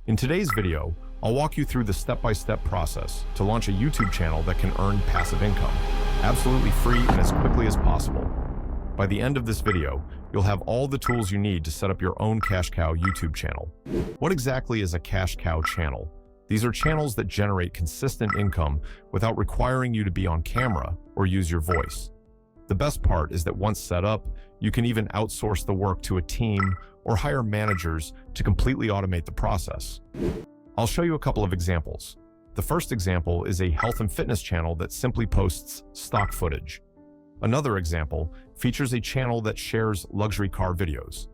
In today's video, I'll walk you through the step-by-step process to launch a YouTube channel that can earn passive income, absolutely free and as quickly as possible. By the end of this video, you'll have all the tools you need to set up your own cash cow YouTube channel. What exactly is a cash cow channel? These are channels that generate consistent income without requiring you to be on camera or use your voice. The best part is that once set up, you can even outsource the work to a team or hire managers to completely automate the process. I'll show you a couple of examples. The first example is a health and fitness channel that simply posts stock footage. Another example features a channel that shares luxury car videos.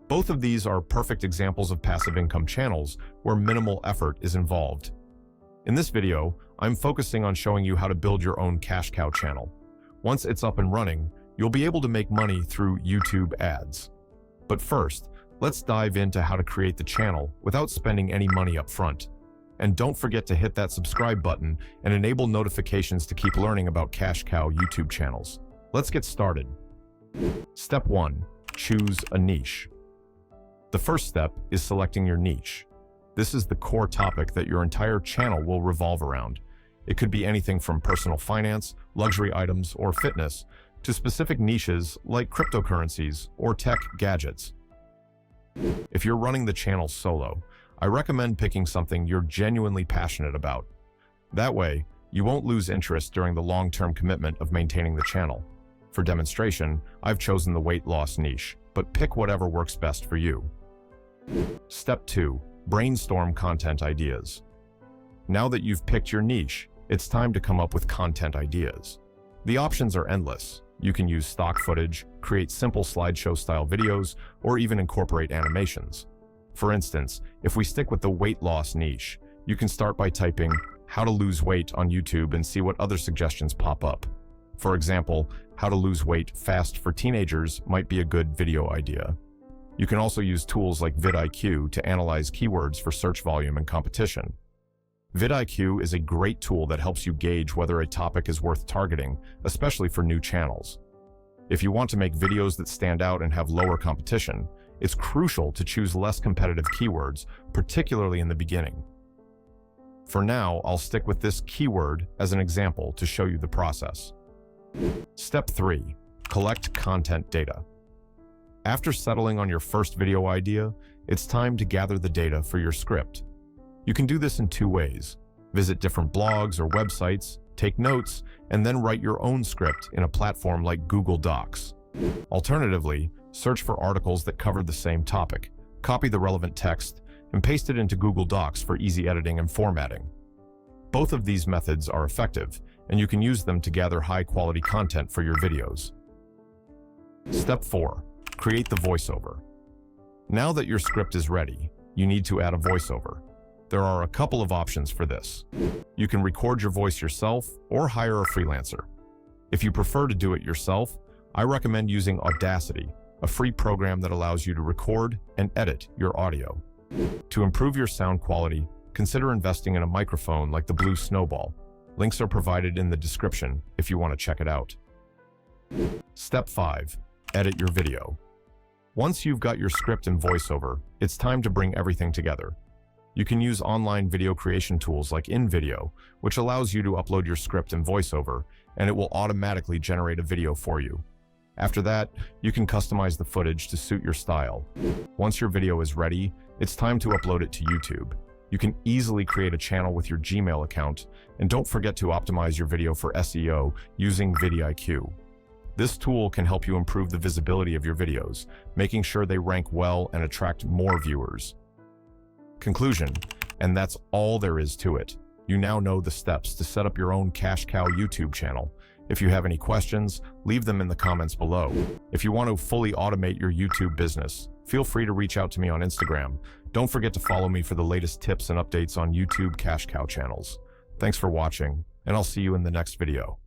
Both of these are perfect examples of passive income channels where minimal effort is involved. In this video, I'm focusing on showing you how to build your own cash cow channel. Once it's up and running, you'll be able to make money through YouTube ads. But first, let's dive into how to create the channel without spending any money up front. And don't forget to hit that subscribe button and enable notifications to keep learning about cash cow YouTube channels. Let's get started. Step 1. Choose a niche. The first step is selecting your niche. This is the core topic that your entire channel will revolve around. It could be anything from personal finance, luxury items, or fitness, to specific niches like cryptocurrencies or tech gadgets. If you're running the channel solo, I recommend picking something you're genuinely passionate about. That way, you won't lose interest during the long-term commitment of maintaining the channel. For demonstration, I've chosen the weight loss niche, but pick whatever works best for you. Step 2. Brainstorm content ideas. Now that you've picked your niche, it's time to come up with content ideas. The options are endless. You can use stock footage, create simple slideshow-style videos, or even incorporate animations. For instance, if we stick with the weight loss niche, you can start by typing "how to lose weight" on YouTube and see what other suggestions pop up. For example, how to lose weight fast for teenagers might be a good video idea. You can also use tools like vidIQ to analyze keywords for search volume and competition. vidIQ is a great tool that helps you gauge whether a topic is worth targeting, especially for new channels. If you want to make videos that stand out and have lower competition, it's crucial to choose less competitive keywords, particularly in the beginning. For now, I'll stick with this keyword as an example to show you the process. Step 3. Collect content data. After settling on your first video idea, it's time to gather the data for your script. You can do this in 2 ways. Visit different blogs or websites, take notes, and then write your own script in a platform like Google Docs. Alternatively, search for articles that cover the same topic, copy the relevant text, and paste it into Google Docs for easy editing and formatting. Both of these methods are effective, and you can use them to gather high-quality content for your videos. Step 4. Create the voiceover. Now that your script is ready, you need to add a voiceover. There are a couple of options for this. You can record your voice yourself or hire a freelancer. If you prefer to do it yourself, I recommend using Audacity, a free program that allows you to record and edit your audio. To improve your sound quality, consider investing in a microphone like the Blue Snowball. Links are provided in the description if you want to check it out. Step 5. Edit your video. Once you've got your script and voiceover, it's time to bring everything together. You can use online video creation tools like InVideo, which allows you to upload your script and voiceover, and it will automatically generate a video for you. After that, you can customize the footage to suit your style. Once your video is ready, it's time to upload it to YouTube. You can easily create a channel with your Gmail account, and don't forget to optimize your video for SEO using vidIQ. This tool can help you improve the visibility of your videos, making sure they rank well and attract more viewers. Conclusion, and that's all there is to it. You now know the steps to set up your own cash cow YouTube channel. If you have any questions, leave them in the comments below. If you want to fully automate your YouTube business, feel free to reach out to me on Instagram. Don't forget to follow me for the latest tips and updates on YouTube cash cow channels. Thanks for watching, and I'll see you in the next video.